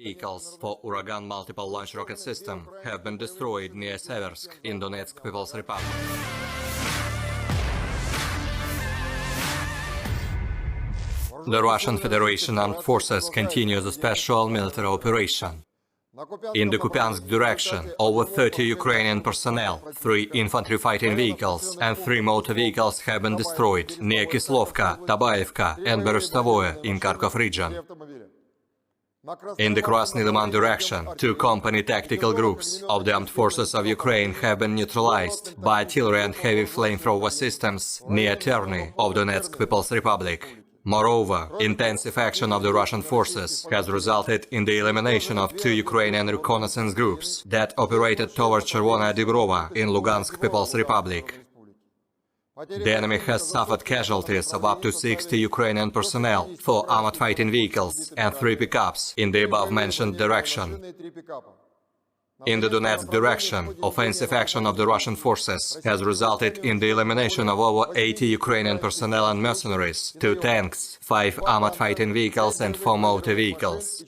Vehicles for Uragan multiple launch rocket system have been destroyed near Seversk in Donetsk People's Republic. The Russian Federation Armed Forces continues a special military operation. In the Kupiansk direction, over 30 Ukrainian personnel, 3 infantry fighting vehicles and 3 motor vehicles have been destroyed near Kislovka, Tabaevka and Berestovoye in Kharkov region. In the Krasny Liman direction, 2 company tactical groups of the armed forces of Ukraine have been neutralized by artillery and heavy flamethrower systems near Terny of Donetsk People's Republic. Moreover, intensive action of the Russian forces has resulted in the elimination of 2 Ukrainian reconnaissance groups that operated towards Chervona Dibrova in Lugansk People's Republic. The enemy has suffered casualties of up to 60 Ukrainian personnel, 4 armored fighting vehicles and 3 pickups in the above-mentioned direction. In the Donetsk direction, offensive action of the Russian forces has resulted in the elimination of over 80 Ukrainian personnel and mercenaries, 2 tanks, 5 armored fighting vehicles and 4 motor vehicles.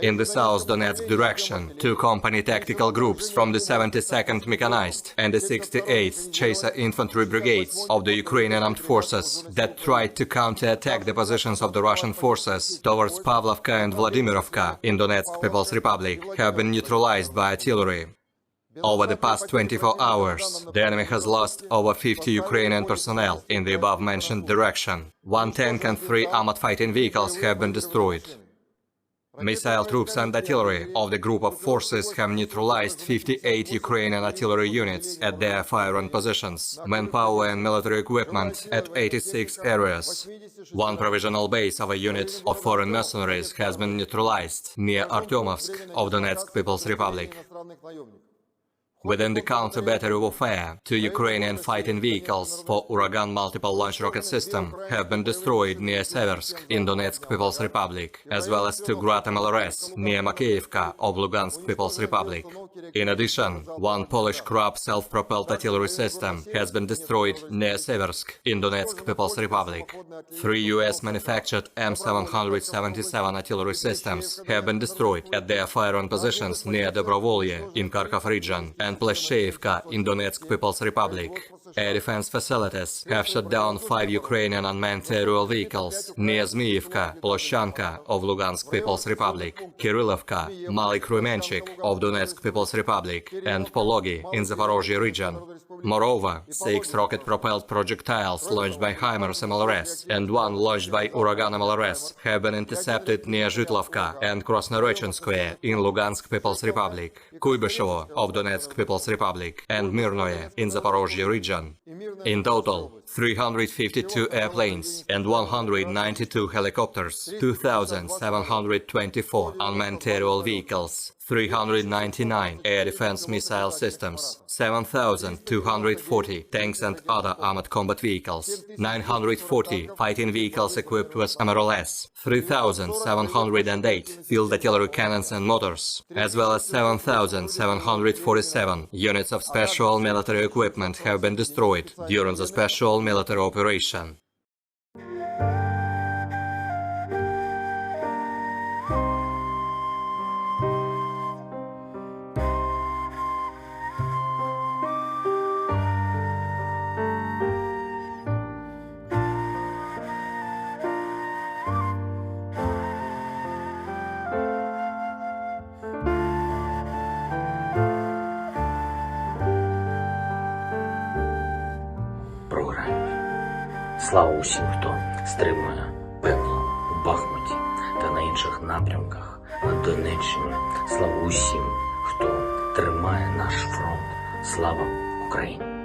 In the South Donetsk direction, 2 company tactical groups from the 72nd Mechanized and the 68th Chaser Infantry Brigades of the Ukrainian Armed Forces that tried to counter-attack the positions of the Russian forces towards Pavlovka and Vladimirovka in Donetsk People's Republic have been neutralized by artillery. Over the past 24 hours, the enemy has lost over 50 Ukrainian personnel in the above-mentioned direction. 1 tank and 3 armored fighting vehicles have been destroyed. Missile troops and artillery of the group of forces have neutralized 58 Ukrainian artillery units at their firing positions, manpower and military equipment at 86 areas. 1 provisional base of a unit of foreign mercenaries has been neutralized near Artyomovsk of Donetsk People's Republic. Within the counter-battery warfare, 2 Ukrainian fighting vehicles for Uragan multiple launch rocket system have been destroyed near Seversk in Donetsk People's Republic, as well as 2 Grad MLRS near Makeyevka of Lugansk People's Republic. In addition, 1 Polish Krab self-propelled artillery system has been destroyed near Seversk in Donetsk People's Republic. 3 US-manufactured M777 artillery systems have been destroyed at their firing positions near Dobrovolye in Kharkov region and Pleshchevka in Donetsk People's Republic. Air defense facilities have shut down 5 Ukrainian unmanned aerial vehicles near Zmiivka, Ploshanka of Lugansk People's Republic, Kirillovka, Malý Krymenchik of Donetsk People's Republic, and Pologi in Zaporozhye region. Moreover, 6 rocket-propelled projectiles launched by HIMARS MLRS and 1 launched by Uragan MLRS have been intercepted near Zhitlovka and Krasnorechenskoye in Lugansk People's Republic, Kuybyshevo of Donetsk People's Republic, and Mirnoye in Zaporozhye region. In total, 352 airplanes and 192 helicopters, 2,724 unmanned aerial vehicles, 399 air defense missile systems, 7,240 tanks and other armored combat vehicles, 940 fighting vehicles equipped with MLRS, 3,708 field artillery cannons and motors, as well as 7,747 units of special military equipment have been destroyed during the special military operation. Слава усім, хто стримує пекло у Бахмуті та на інших напрямках на Донеччині. Слава усім, хто тримає наш фронт. Слава Україні!